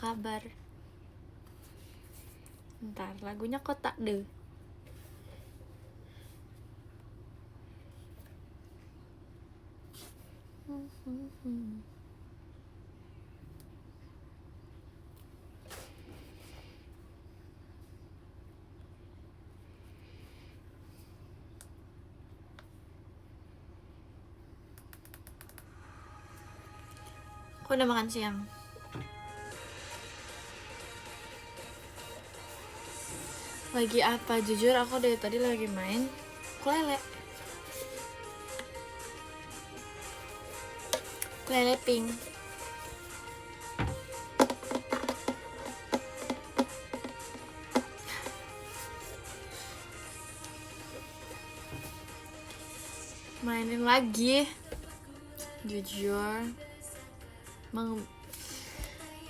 kabar? Ntar lagunya kotak deh. Aku udah makan siang. Lagi apa? Jujur aku dari tadi lagi main ukulele. Ukulele pink. Mainin lagi. Jujur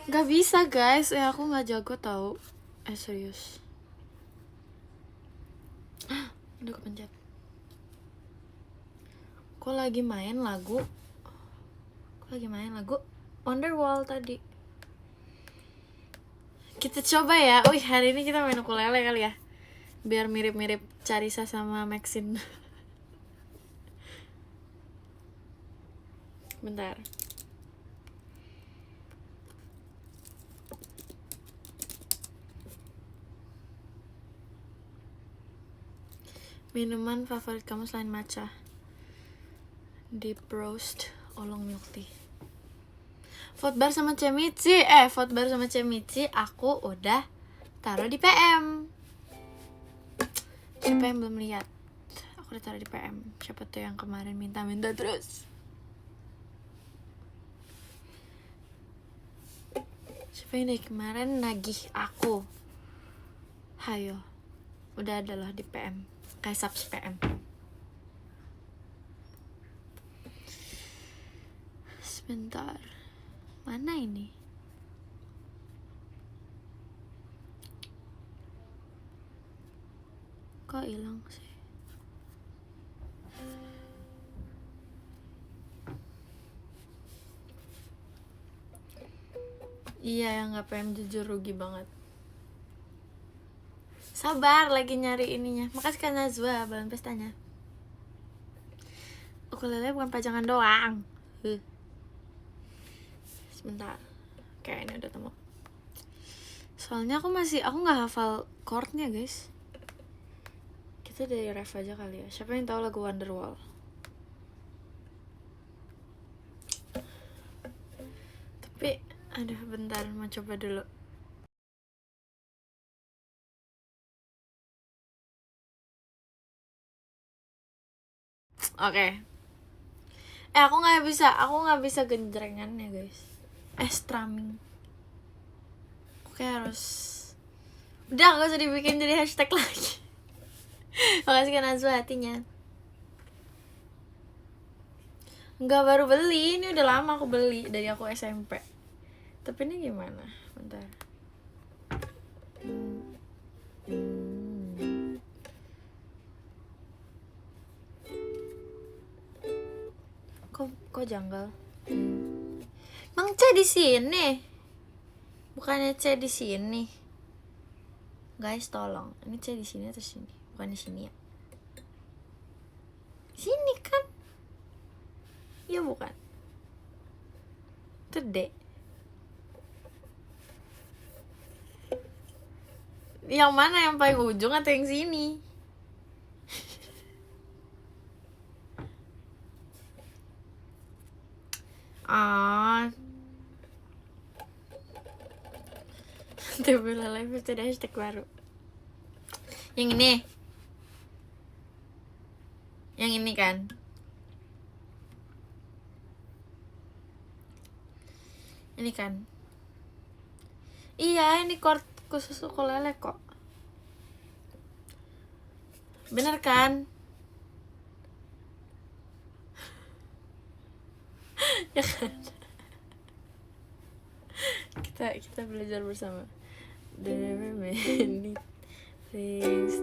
Gak bisa guys, aku gak jago tau. Serius. Udah kepencet. Aku lagi main lagu Wonderwall tadi. Kita coba ya. Wih, hari ini kita main ukulele kali ya, biar mirip-mirip Carissa sama Maxine. Bentar. Minuman favorit kamu selain matcha? Deep roast, oolong milk tea. Fotbar sama Cemici. Fotbar sama Cemici aku udah taruh di PM. Siapa yang belum lihat? Aku udah taruh di PM. Siapa tuh yang kemarin minta-minta terus? Siapa yang dari kemarin nagih aku? Hayo, udah ada loh di PM. Kayak subs PM. Sebentar, mana ini? Kok hilang sih? Iya, yang nggak PM jujur rugi banget. Sabar, lagi nyari ininya. Makasih Kak Nazwa, balon pestanya. Ukulele bukan pajangan doang. Sebentar. Oke, ini udah temu. Soalnya aku nggak hafal chordnya guys. Kita dari ref aja kali ya. Siapa yang tahu lagu Wonderwall? Tapi, aduh bentar, mau coba dulu. Oke. Aku nggak bisa genjrengannya guys. Strumming. Aku kayak harus. Udah, gak usah dibikin jadi hashtag lagi. Makasih kan Azwa hatinya. Enggak, baru beli, ini udah lama aku beli dari aku SMP. Tapi ini gimana? Bentar. Kok janggal? Mang C di sini. Bukannya C di sini. Guys, tolong. Ini C di sini atau sini? Bukan di sini ya. Sini kan? Iya bukan. Itu D. Yang mana, yang paling ujung atau yang sini? Tiba-tiba live itu ada hashtag baru. Yang ini. Yang ini kan. Ini kan. Iya, ini chord khusus ukulele kok. Bener kan? Ya kan? Kita belajar bersama. There are many things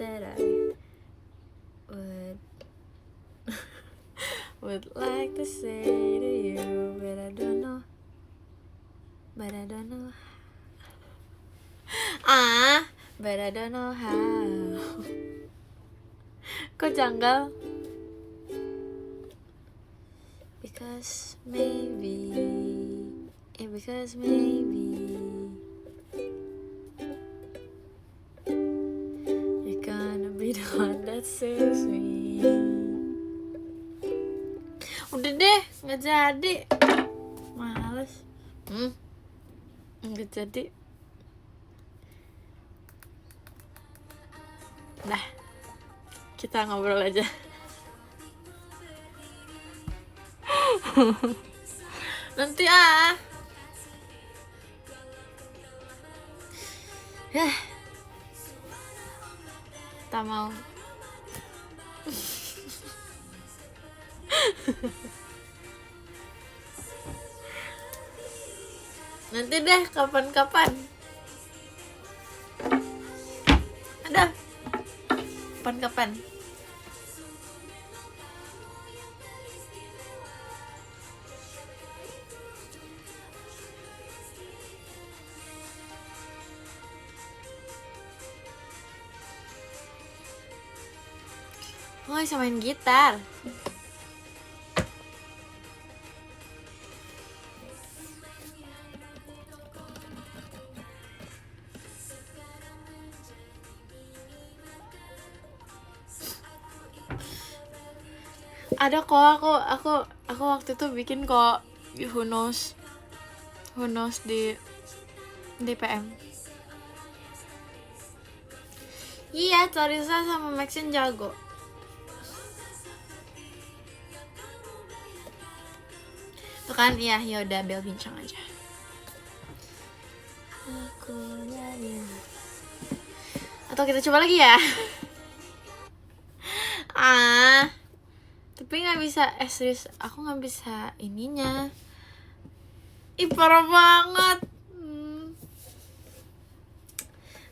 that I would like to say to you, but I don't know but I don't know. But I don't know how. Kok janggal? Because maybe you're gonna be the one that saves me. Udah deh, nggak jadi. Males. Nggak jadi. Dah, kita ngobrol aja. Nanti tak mau. Nanti deh, kapan-kapan. Ada kapan-kapan. Oh, bisa main gitar. Ada kok, aku waktu itu bikin kok Who Knows di PM. Iya, Clarissa sama Maxine jago. Tuh kan, iya, yaudah Bel bincang aja. Aku nyanyi. Atau kita coba lagi ya? Tapi nggak bisa, serius, aku nggak bisa ininya. Ih, parah banget.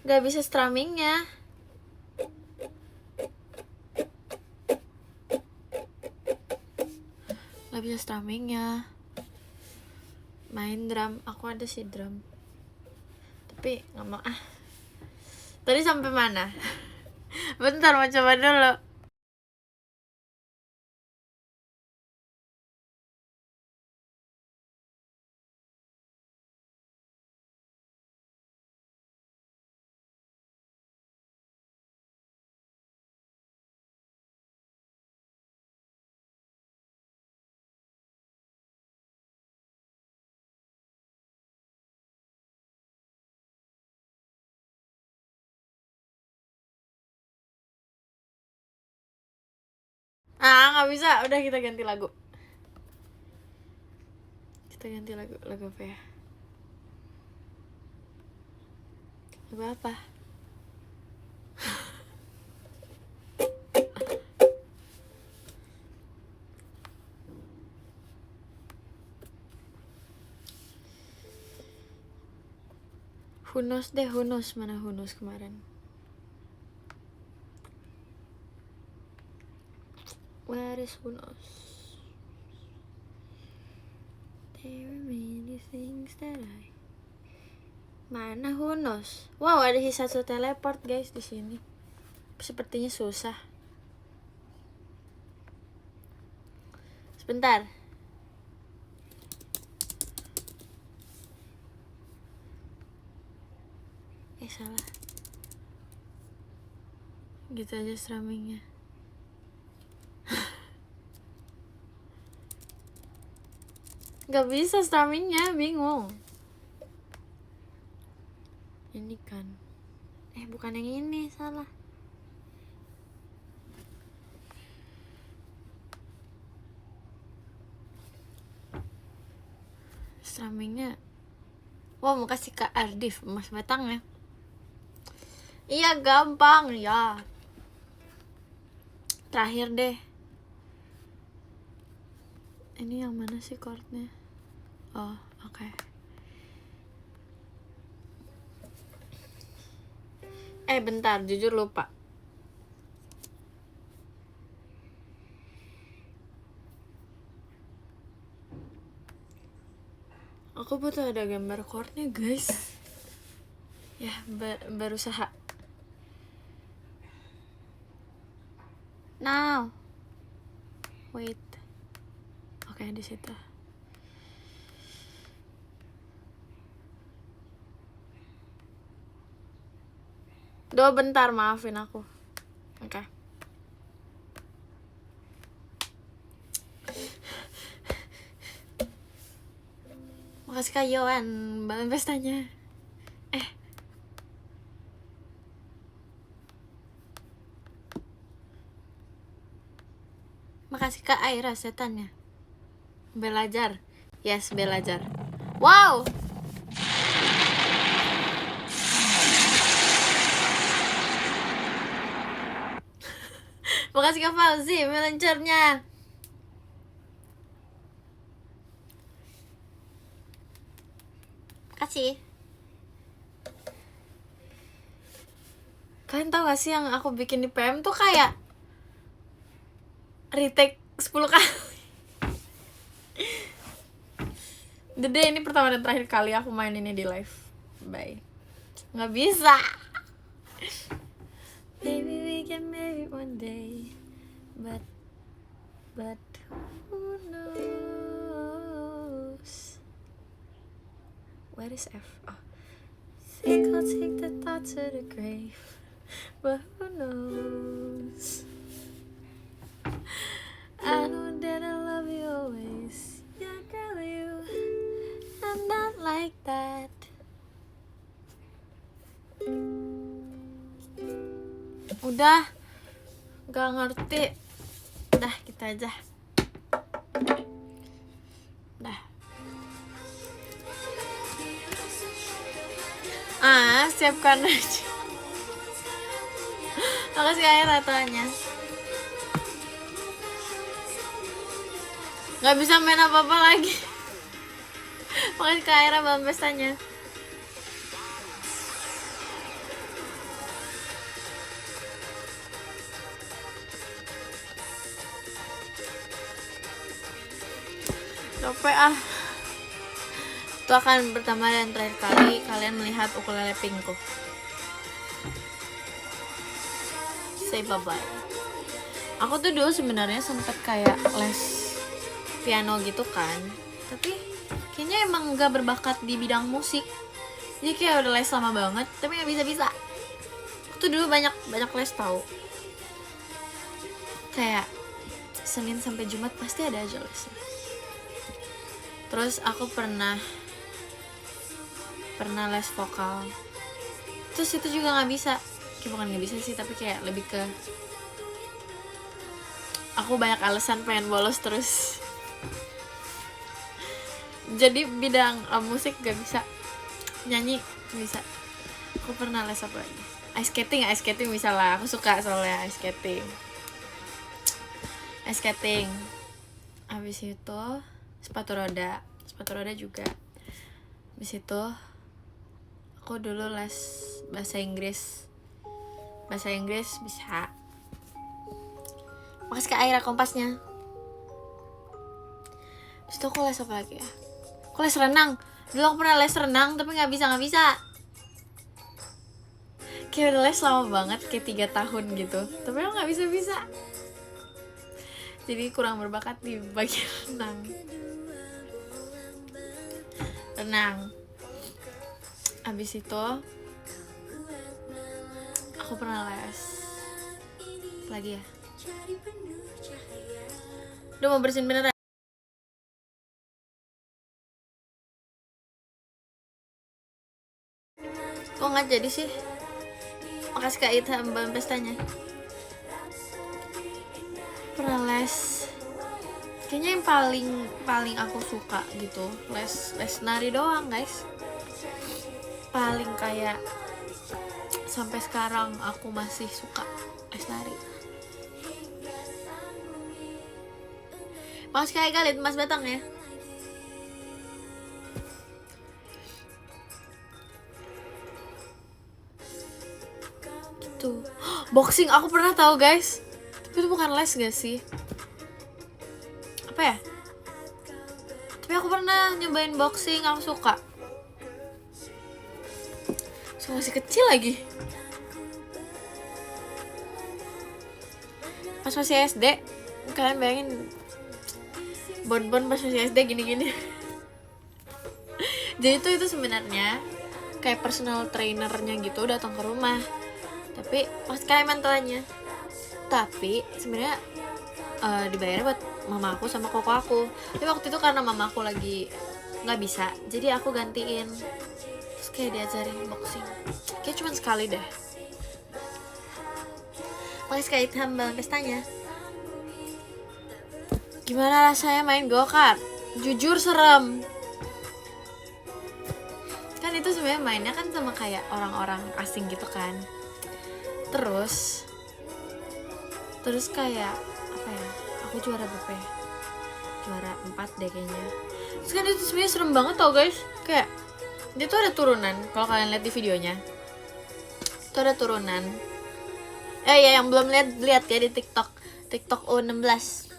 Nggak bisa strummingnya. Nggak bisa strummingnya. Main drum, aku ada sih drum. Tapi nggak mau Tadi sampai mana? Bentar, mau coba dulu. Nggak bisa, udah kita ganti lagu. Kita ganti lagu apa ya? Lagu apa? Hunos deh, Hunos. Mana Hunos kemarin? Where is Hunos? There are many things that Mana Hunos? Wow, ada Hisatsu teleport guys di sini. Sepertinya susah. Sebentar. Salah. Gitu aja strummingnya. Gak bisa strummingnya, bingung. Ini kan. Bukan yang ini, salah. Strummingnya. Wah, mau kasih ke Ardif, Mas Batang ya. Iya, gampang ya. Terakhir deh. Ini yang mana sih chordnya? Oh, oke. Bentar, jujur lupa. Aku butuh ada gambar chordnya guys. Ya berusaha. Now. Wait. Oke, di situ. Bentar, maafin aku. Oke. Makasih Kak Yohan, balon pestanya. Makasih Kak Aira setannya. Belajar. Yes, belajar. Wow. Makasih Kak Fauzi, melancarnya. Makasih. Kalian tau gak sih yang aku bikin di PM tuh kayak retake 10 kali. Dede, ini pertama dan terakhir kali aku main ini di live. Bye. Nggak bisa. Maybe we can marry one day, but who knows? Where is F? Oh. Think I'll take the thought to the grave, but who knows? I know that I love you always. Yeah, girl, you. I'm not like that. Udah, gak ngerti. Udah, kita aja. Udah. Siapkan aja. Makasih Air tatoannya. Gak bisa main apa-apa lagi. Makasih Kak Aira balon pestanya. Capek ah. Itu akan pertama dan terakhir kali kalian melihat ukulele pinkku. Say bye-bye. Aku tuh dulu sebenarnya sempet kayak les piano gitu kan, tapi kayaknya emang gak berbakat di bidang musik. Jadi kayak udah les lama banget, tapi gak bisa-bisa. Aku tuh dulu banyak les tahu. Kayak Senin sampai Jumat pasti ada aja lesnya. Terus aku pernah les vokal. Terus itu juga nggak bisa. Kayak bukan nggak bisa sih, tapi kayak lebih ke aku banyak alasan pengen bolos terus. Jadi bidang musik gak bisa, nyanyi gak bisa. Aku pernah les apa lagi? Ice skating bisa lah. Aku suka soalnya ice skating. Habis itu sepatu roda juga. Habis itu aku dulu les bahasa Inggris bisa. Makasih Kak Aira kompasnya. Habis itu aku les apa lagi ya? Aku les renang. Dulu aku pernah les renang tapi nggak bisa. Kayak udah les lama banget, kayak 3 tahun gitu. Tapi aku nggak bisa. Jadi kurang berbakat di bagian renang. Abis itu aku pernah les lagi ya. Udah mau bersihin beneran. Kok nggak jadi sih? Makasih Kak Ita balon pestanya. Pernah les. Kayaknya yang paling aku suka gitu les nari doang guys. Paling kayak sampai sekarang aku masih suka les nari. Makasih kayak Galit Mas Batang ya. Gitu. Boxing aku pernah tahu guys. Tapi itu bukan les gak sih? Apa ya? Tapi aku pernah nyobain boxing, aku suka. So, masih kecil lagi. Pas masih SD, kalian bayangin Bon pas masih SD gini-gini. Jadi itu sebenarnya kayak personal trainernya gitu datang ke rumah. Tapi pas kayak mantuannya. Tapi sebenarnya dibayarnya buat mama aku sama koko aku. Tapi waktu itu karena mama aku lagi nggak bisa, jadi aku gantiin. Terus kayak diajarin boxing. Kayak cuma sekali deh. Pakai skate hambal pestanya. Gimana rasanya main go-kart? Jujur serem. Kan itu sebenarnya mainnya kan sama kayak orang-orang asing gitu kan. Terus kayak apa ya? Aku juara berapa ya? Juara 4 deh kayaknya. Terus kan itu sebenarnya serem banget tau guys. Kayak dia tuh ada turunan. Kalau kalian lihat di videonya, itu ada turunan. Ya yang belum lihat ya di TikTok O16.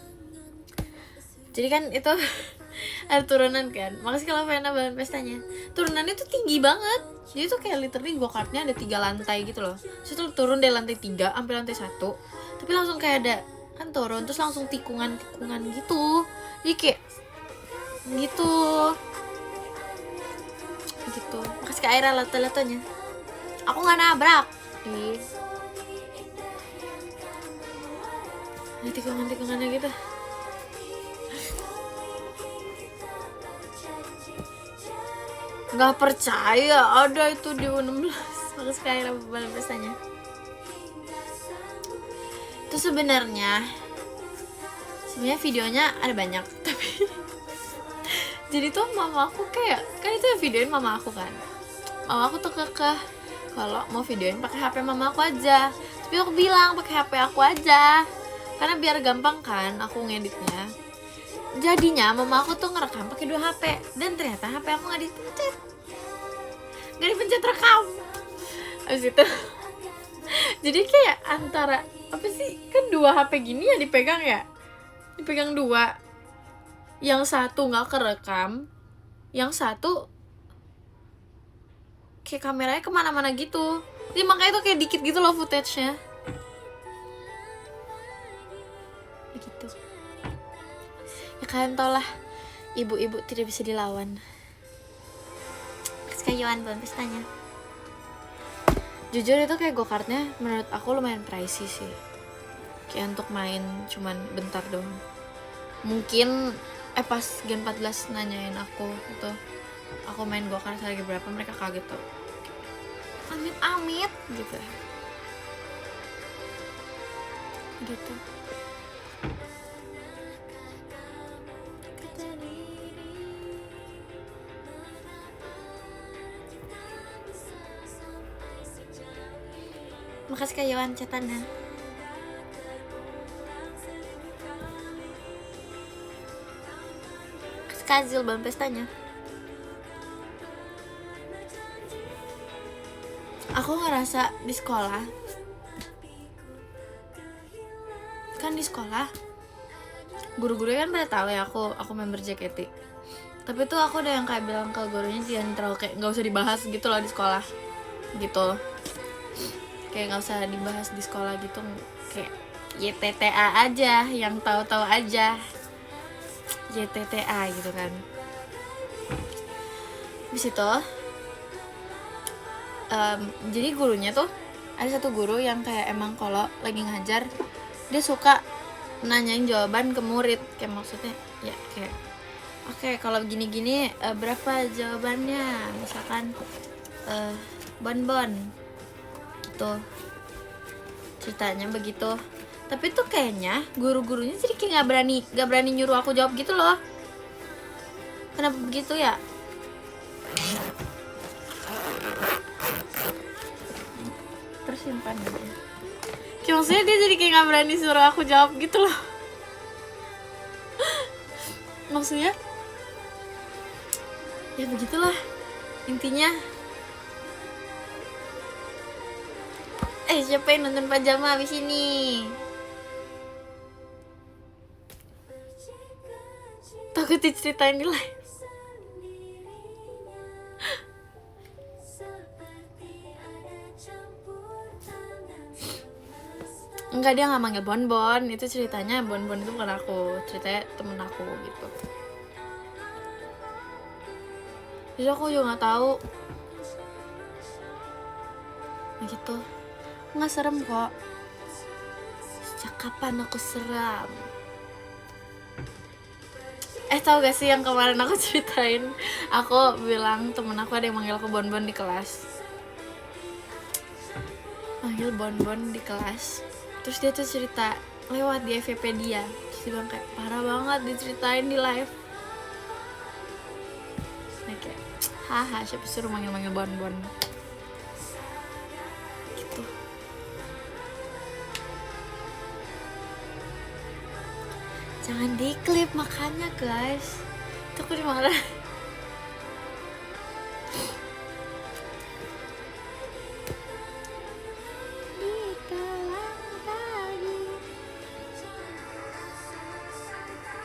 Jadi kan itu ada turunan kan. Makasih kalau Vena bahan pestanya. Turunannya tuh tinggi banget. Jadi tuh kayak literally go-kartnya ada 3 lantai gitu loh. Terus itu turun dari lantai 3 sampai lantai 1. Tapi langsung kayak ada kan turun terus langsung tikungan gitu. Jadi kayak gitu. Makasih ke Aira lato-latonya. Aku nggak nabrak. Ini tikungannya gitu. Nggak percaya ada itu di U16. Makasih ke Aira bahan pestanya. Itu sebenarnya videonya ada banyak, tapi jadi tuh mama aku kayak kan itu yang videoin mama aku kan. Mama aku tuh kekeh kalau mau videoin pakai HP mama aku aja. Tapi aku bilang pakai HP aku aja. Karena biar gampang kan aku ngeditnya. Jadinya mama aku tuh ngerekam pakai 2 HP dan ternyata HP aku nggak dipencet rekam. Habis itu jadi kayak antara apa sih kan 2 HP gini ya dipegang 2. Yang satu nggak kerekam, yang satu kayak kameranya kemana-mana gitu. Jadi makanya tuh kayak dikit gitu loh footage-nya. Begitu. Ya kalian tau lah, ibu-ibu tidak bisa dilawan. Sekayuan belum pestanya. Jujur itu kayak go-kartnya menurut aku lumayan pricey sih. Kayak untuk main cuman bentar doang. Mungkin pas Gen 14 nanyain aku itu aku main go-kart lagi berapa, mereka kaget tuh. Amit gitu. Makasih Kak Yohan catatannya. Kazil bahan pestanya. Aku ngerasa di sekolah kan guru-gurunya kan pada tahu ya aku member JKT. Tapi tuh aku ada yang kayak bilang ke gurunya jangan terlalu kayak nggak usah dibahas gitu loh di sekolah gitu. Kayak nggak usah dibahas di sekolah gitu, kayak YTTA aja, yang tahu-tahu aja. YTTA gitu kan. Habis itu jadi gurunya tuh ada satu guru yang kayak emang kalau lagi ngajar dia suka nanyain jawaban ke murid, kayak maksudnya ya kayak oke, kalau gini-gini berapa jawabannya, misalkan bon gitu ceritanya begitu. Tapi tuh kayaknya guru-gurunya jadi kayak nggak berani nyuruh aku jawab gitu loh. Kenapa begitu ya? Tersimpan aja. Kayak maksudnya dia jadi kayak nggak berani suruh aku jawab gitu loh. Maksudnya ya begitulah intinya. Siapa yang nonton pajama abis ini? Takut diceritain di live. Enggak, dia nggak manggil Bonbon. Itu ceritanya Bonbon itu bukan aku, ceritanya temen aku gitu. Jadi aku juga nggak tahu. Nah gitu. Nggak serem kok. Sejak kapan aku seram? Tahu gak sih yang kemarin aku ceritain? Aku bilang temen aku ada yang manggil aku Bonbon di kelas. Manggil Bonbon di kelas. Terus dia tuh cerita lewat di FYP dia. Terus dia bilang kayak parah banget diceritain di live. Nah kayak haha, siapa suruh manggil-manggil Bonbon gitu. Jangan diklip makanya guys, itu aku dimarah.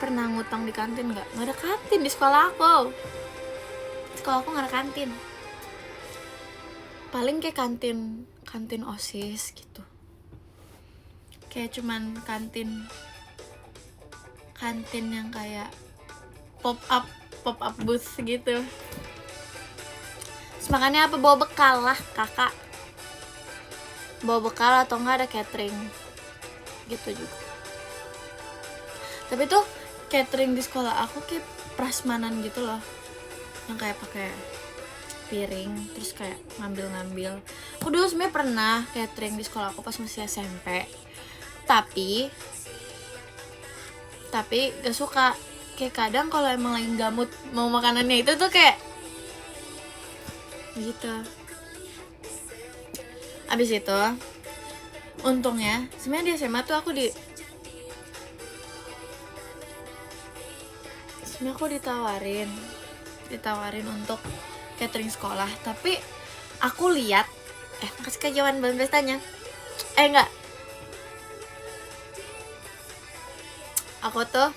Pernah ngutang di kantin nggak? Nggak ada kantin di sekolah aku. Sekolah aku nggak ada kantin. Paling kayak kantin OSIS gitu. Kayak cuman kantin yang kayak pop up booth gitu. Terus makannya apa? Bawa bekal lah kakak. Bawa bekal atau enggak ada catering gitu juga. Tapi tuh catering di sekolah aku kayak prasmanan gitu loh, yang kayak pakai piring terus kayak ngambil. Aku dulu sebenarnya pernah catering di sekolah aku pas masih SMP, tapi gak suka. Kayak kadang kalau emang lagi gamut mau makanannya itu tuh kayak gitu. Abis itu untungnya sebenarnya di SMA tuh aku ditawarin untuk catering sekolah, tapi aku lihat kasih kejauhan bahan pestanya. Enggak, aku tuh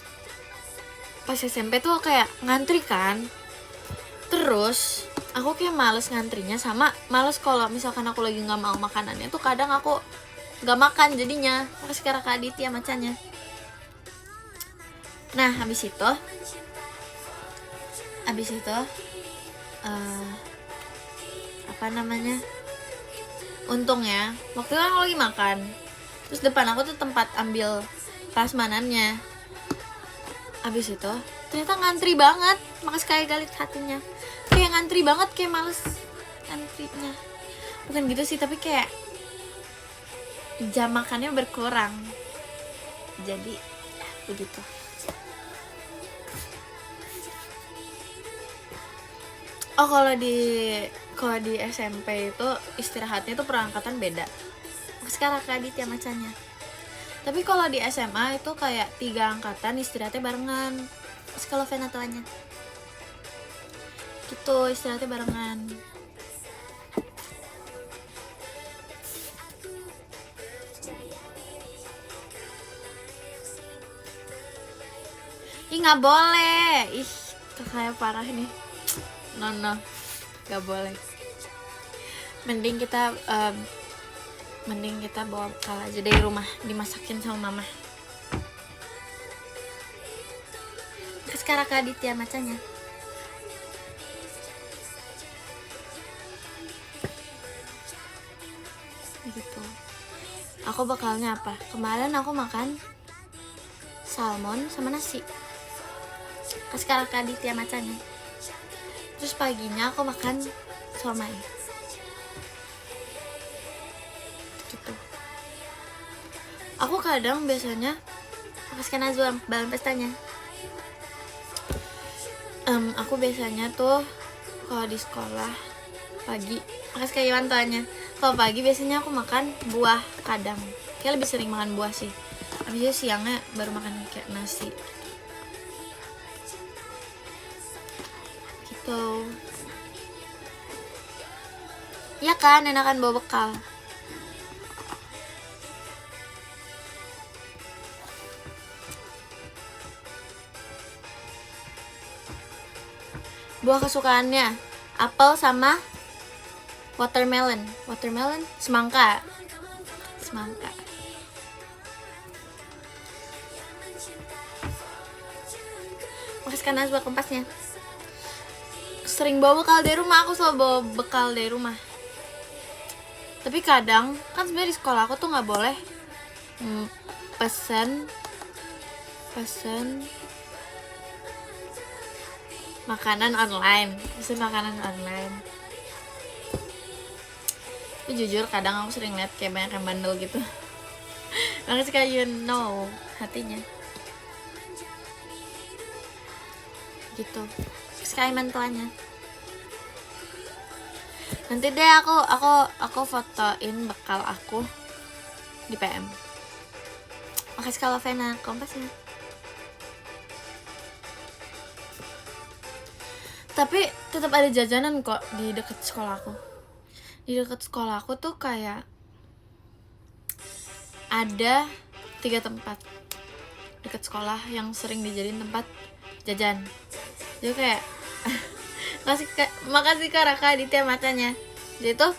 pas SMP tuh kayak ngantri kan, terus aku kayak males ngantrinya, sama males kalau misalkan aku lagi nggak mau makanannya tuh kadang aku nggak makan jadinya. Makasih Kak Aditya macanya. Nah habis itu untungnya waktu itu aku lagi makan, terus depan aku tuh tempat ambil prasmanannya. Abis itu ternyata ngantri banget. Makasih kayak galit hatinya, kayak ngantri banget, kayak males ngantrinya. Bukan gitu sih, tapi kayak jam makannya berkurang, jadi begitu. Oh, kalau di SMP itu istirahatnya tuh perangkatan beda. Sekarang Kak Aditya macanya. Tapi kalau di SMA itu kayak 3 angkatan istirahatnya barengan. Terus kalau Vena tuanya gitu, istirahatnya barengan. Ih nggak boleh, ih itu kayak parah nih. No, gak boleh. Mending kita bawa bekal aja dari rumah, dimasakin sama mama. Sekarang Kak Aditya macanya. Gitu. Aku bekalnya apa? Kemarin aku makan salmon sama nasi. Sekarang Kak Aditya macanya. Terus paginya aku makan somai. Gitu. Aku kadang biasanya makaskan Azul bahan pestanya. Aku biasanya tuh kalau di sekolah pagi, makasih kayak Iwantoanya. Kalau pagi biasanya aku makan buah kadang. Kayak lebih sering makan buah sih. Habis itu siangnya baru makan kayak nasi. Gitu. Ya kan, enakan bawa bekal. Buah kesukaannya apel sama watermelon, semangka. Makasih kan buat kompasnya. Sering bawa bekal dari rumah, aku selalu bawa bekal dari rumah. Tapi kadang kan sebenarnya di sekolah aku tuh nggak boleh pesen makanan online. Tapi jujur kadang aku sering liat kayak banyak yang bandel gitu. Makanya kayak you know hatinya gitu. Sekali mantuannya. Nanti deh aku fotoin bekal aku di PM. Makasih kalau Vena kompasnya. Tapi tetap ada jajanan kok di dekat sekolah aku. Di dekat sekolah aku tuh kayak ada 3 tempat dekat sekolah yang sering dijadiin tempat jajan. Jadi kayak makasih Kak Raka Aditya matanya. Jadi tuh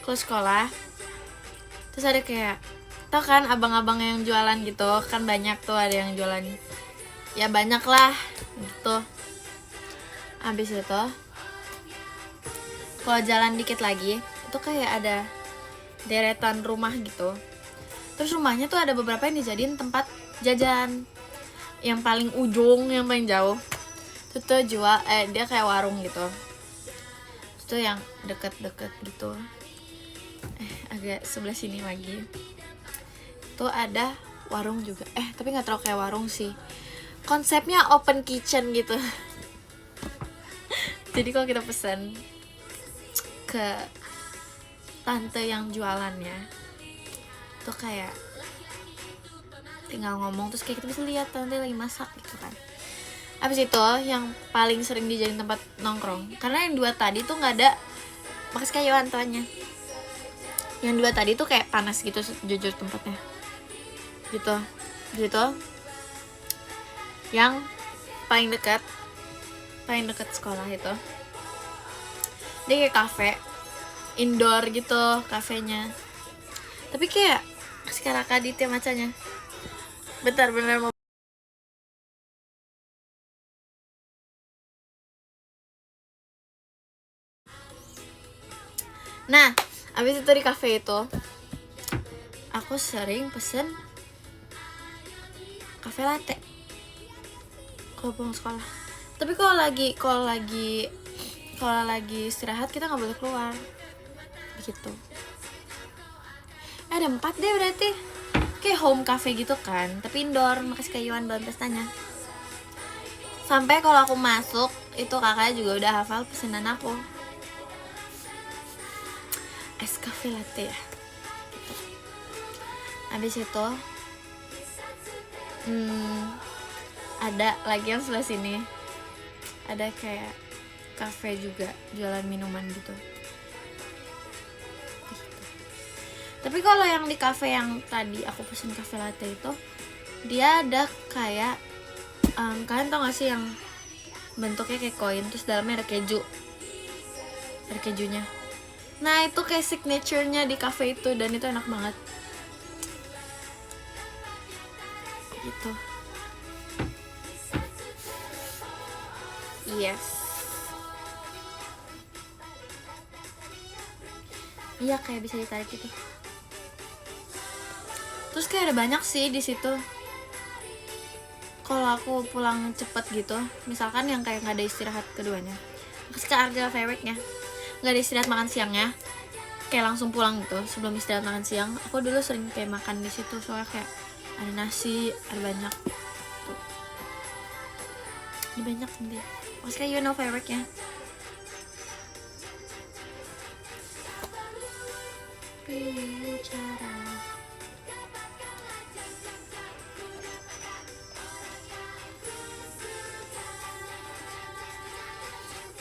kalau sekolah terus ada kayak tau kan abang-abang yang jualan gitu kan, banyak tuh ada yang jualan ya banyak lah gitu. Abis itu kalau jalan dikit lagi itu kayak ada deretan rumah gitu. Terus rumahnya tuh ada beberapa yang dijadiin tempat jajan. Yang paling ujung, yang paling jauh itu tuh jual dia kayak warung gitu. Itu yang deket-deket gitu. Agak sebelah sini lagi tuh ada warung juga. Tapi nggak terlalu kayak warung sih. Konsepnya open kitchen gitu. Jadi kalau kita pesan ke tante yang jualannya tuh kayak tinggal ngomong terus kayak kita bisa lihat tante lagi masak gitu kan. Abis itu yang paling sering dijadiin tempat nongkrong, karena yang 2 tadi tuh nggak ada makas kayu antoannya. Yang 2 tadi tuh kayak panas gitu jujur tempatnya gitu. Yang paling dekat sekolah itu dia kayak cafe indoor gitu kafenya. Tapi kayak sekarang Kaditya macanya bentar bener mau. Nah, abis itu di cafe itu aku sering pesen cafe latte kalau pulang sekolah. Tapi kalau lagi istirahat kita nggak boleh keluar gitu. Ada 4 deh berarti kayak home cafe gitu kan, tapi indoor. Makasih kayuan dalam pestanya. Sampai kalau aku masuk itu kakak juga udah hafal pesanan aku. Es cafe latte ya gitu. Habis itu ada lagi yang sebelah sini ada kayak cafe juga jualan minuman gitu. Tapi kalau yang di cafe yang tadi aku pesen cafe latte itu dia ada kayak kalian tau gak sih yang bentuknya kayak koin terus dalamnya ada kejunya. Nah itu kayak signaturenya di cafe itu dan itu enak banget gitu. Yes. Iya kayak bisa ditarik gitu. Terus kayak ada banyak sih di situ. Kalau aku pulang cepet gitu, misalkan yang kayak nggak ada istirahat keduanya, terus ke harga favorite-nya nggak ada istirahat makan siangnya, kayak langsung pulang gitu sebelum istirahat makan siang. Aku dulu sering kayak makan di situ soalnya kayak ada nasi, ada banyak tuh. Ini banyak nih. Mas kayak you know favorite-nya. Bicara.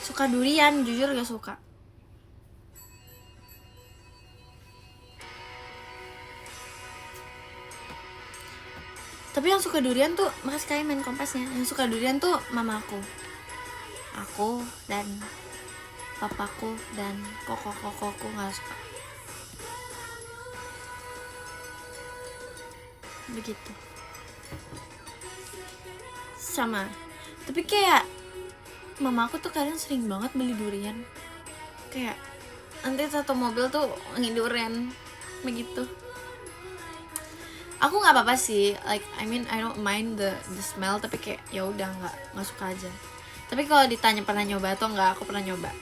Suka durian, jujur gak suka. Tapi yang suka durian tuh, makasih kalian main kompasnya. Yang suka durian tuh mama aku dan papaku dan koko-kokoku gak suka. Begitu. sama. Tapi kayak mama aku tuh kadang sering banget beli durian. Kayak nanti satu mobil tuh durian begitu. Aku nggak apa-apa sih, like I mean I don't mind the smell, tapi kayak ya udah nggak suka aja. Tapi kalau ditanya pernah nyoba atau nggak, aku pernah nyoba.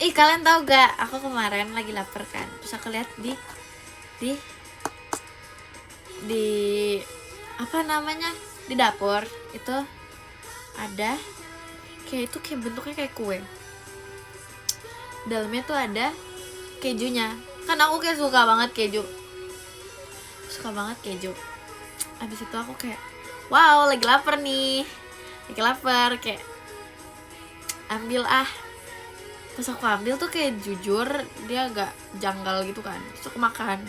Ih, kalian tahu gak, aku kemarin lagi lapar kan, terus aku lihat di apa namanya, di dapur itu ada kayak bentuknya kayak kue, dalamnya tuh ada kejunya. Kan aku kayak suka banget keju. Abis itu aku kayak wow, lagi lapar kayak ambil terus aku ambil tuh kayak jujur dia agak janggal gitu kan, terus aku makan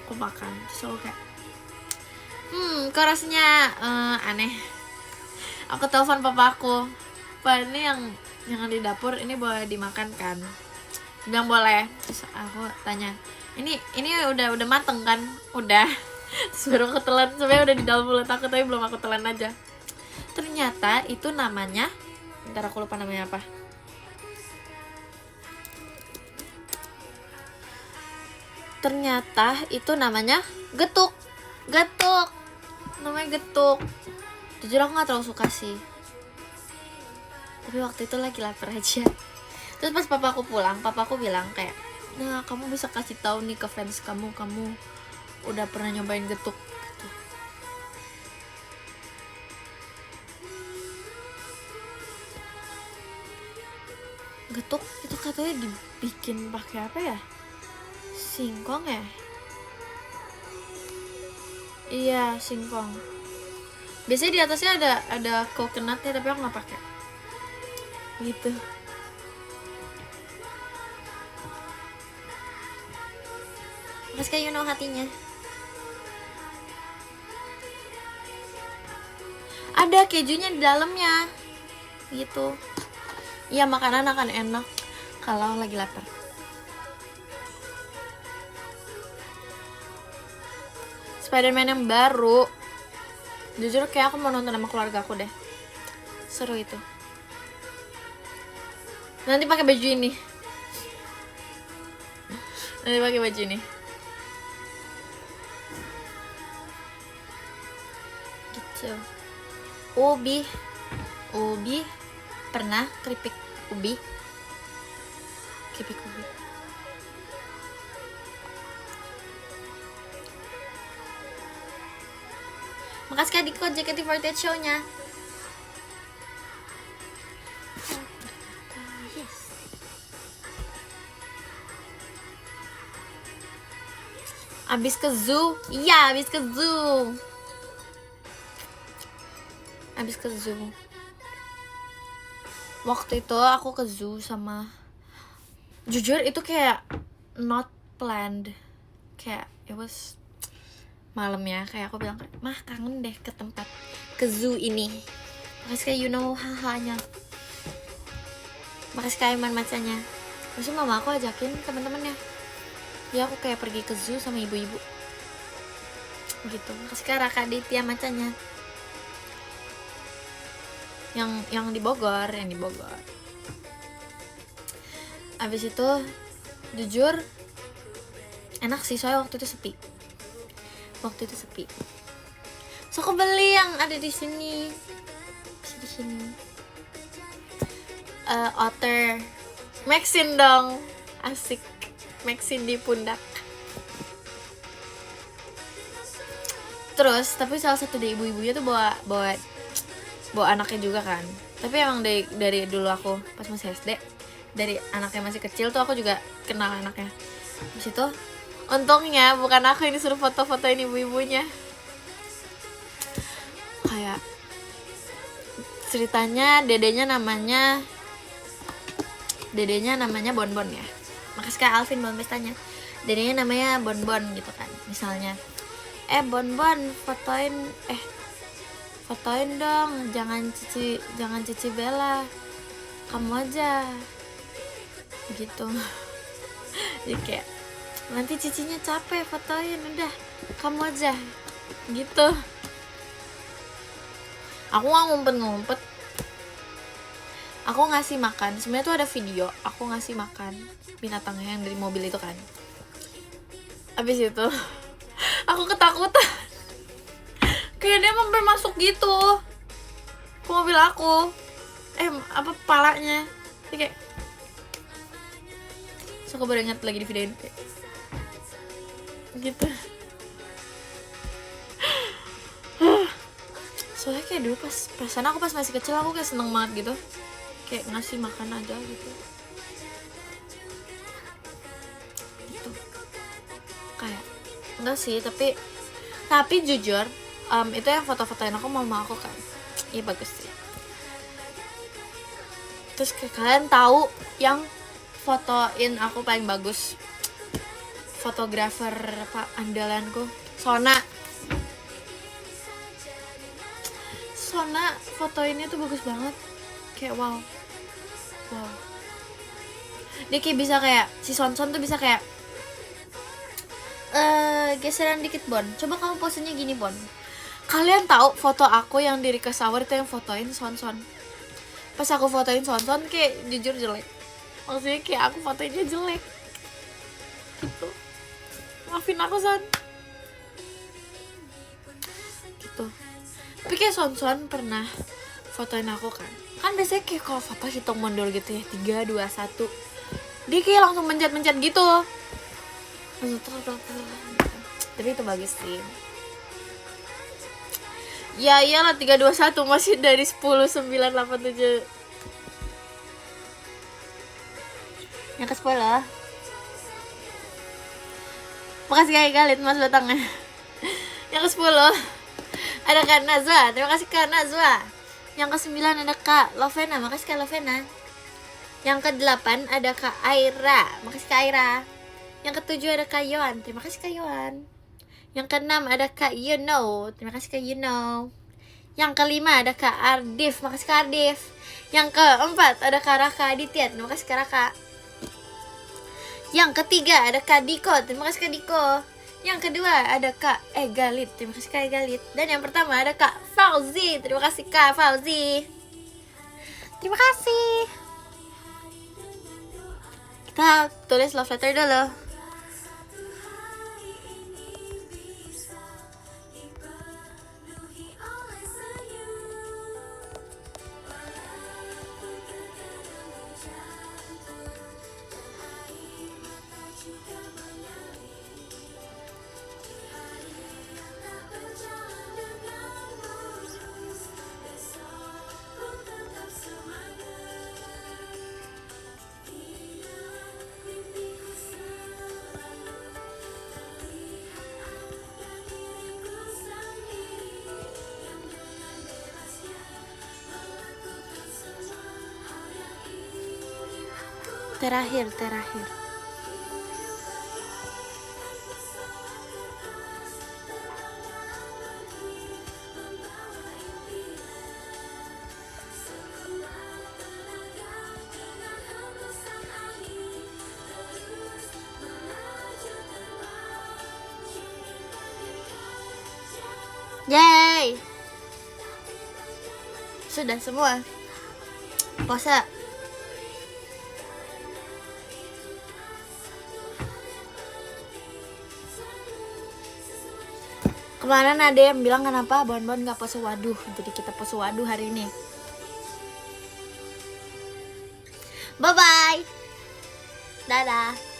terus aku kayak kok rasanya aneh. Aku telepon papa aku, "Pak, ini yang di dapur ini boleh dimakan kan?" Bilang boleh. Terus aku tanya, ini udah mateng kan? Udah. Terus baru aku telan, sebenarnya udah di dalam mulut aku tapi belum aku telan aja. Ternyata itu namanya, bentar aku lupa namanya apa. Ternyata itu namanya getuk. Namanya getuk. Jujur aku gak terlalu suka sih, tapi waktu itu lagi lapar aja. Terus pas papa aku pulang, papa aku bilang kayak, "Nah, kamu bisa kasih tahu nih ke fans kamu udah pernah nyobain getuk." Gitu. Getuk itu katanya dibikin pakai apa ya? Singkong ya? Iya, singkong. Biasanya di atasnya ada coconutnya, tapi aku nggak pakai. Gitu. Mas kayak hatinya. Ada kejunya di dalamnya. Gitu. Iya, makanan akan enak kalau lagi lapar. Spider-Man yang baru, jujur kayak aku mau nonton sama keluarga aku deh. Seru itu. Nanti pakai baju ini. Gitu. Ubi pernah keripik ubi. Makasih Kak Diko JKT48 show-nya. Yes. Abis ke zoo? Iya, abis ke zoo. Waktu itu aku ke zoo sama, jujur itu kayak not planned. Kayak it was malam ya, kayak aku bilang, "Mah, kangen deh ke tempat, ke zoo ini." Makasih kayak hahanya. Makasih kayak macanya. Terus mama aku ajakin teman-temannya. Ya aku kayak pergi ke zoo sama ibu-ibu. Gitu. Makasih kayak Raka Ditya macanya. Yang di Bogor. Abis itu jujur enak sih, soalnya waktu itu sepi. So aku beli yang ada di sini. Otter Maxine dong, asik. Maxine di pundak. Terus tapi salah satu dari ibu-ibunya tuh bawa anaknya juga kan. Tapi emang dari dulu aku pas masih SD, dari anaknya masih kecil tuh aku juga kenal anaknya. Di situ untungnya bukan aku yang disuruh foto-fotoin ibu-ibunya. Kayak ceritanya dedenya namanya Bonbon ya. Makasih Kak Alvin Bon tanya. Dedenya namanya Bonbon gitu kan. Misalnya, Bonbon fotoin dong, jangan Cici Bella, kamu aja. Gitu. Jadi kayak nanti cicinya capek fotoin, udah kamu aja gitu. Aku nggak ngumpet-ngumpet, aku ngasih makan. Sebenarnya tuh ada video aku ngasih makan binatangnya yang dari mobil itu kan. Abis itu aku ketakutan, kayak dia sampai masuk gitu ke mobil aku, apa palanya. Jadi kayak, so aku baru ingat lagi di videoin kayak gitu. Soalnya kayak dulu pas perasaan aku pas masih kecil aku kayak seneng banget gitu, kayak ngasih makan aja gitu. Gitu. Kayak enggak sih, tapi jujur itu yang foto-fotoin aku mama aku kan. Iya bagus sih. Terus kayak kalian tahu yang fotoin aku paling bagus, fotografer apa andalanku, Sona foto ini tuh bagus banget, kayak wow. Dia kayak bisa kayak si Son tuh bisa kayak geseran dikit Bon, coba kamu posenya gini Bon. Kalian tahu foto aku yang di request hour itu yang fotoin Son. Pas aku fotoin Son kayak jujur jelek, maksudnya kayak aku fotoinnya jelek gitu, maafin aku Son gitu. Tapi kayak Son pernah fotoin aku kan biasanya kayak kalau foto hitung mundur gitu ya, 3, 2, 1, dia kayak langsung mencet gitu, tapi itu bagus sih. Ya iyalah 3, 2, 1 masih dari 10, 9, 8, 7. Yang ke 10. Makasih Kak Galit Mas Batangnya. Yang ke 10 ada Kak Nazwa, terima kasih Kak Nazwa. Yang ke 9 ada Kak Lovena, makasih Kak Lovena. Yang ke 8 ada Kak Aira, makasih Kak Aira. Yang ke 7 ada Kak Yohan, terima kasih Kak Yohan. Yang ke 6 ada Kak Yuno, terima kasih Kak Yuno. Yang ke 5 ada Kak Ardif, makasih Kak Ardif. Yang ke 4 ada Kak Raka Aditya, terima kasih Kak Raka. Yang ketiga ada Kak Diko, terima kasih Kak Diko. Yang kedua ada Kak Galit, terima kasih Kak Galit. Dan yang pertama ada Kak Fauzi, terima kasih Kak Fauzi. Terima kasih. Kita tulis love letter dulu. Terakhir. Yay! Sudah semua. Puasa. Kemarin ada yang bilang kenapa Bon gak puasa waduh, jadi kita puasa waduh hari ini. Bye bye. Dadah.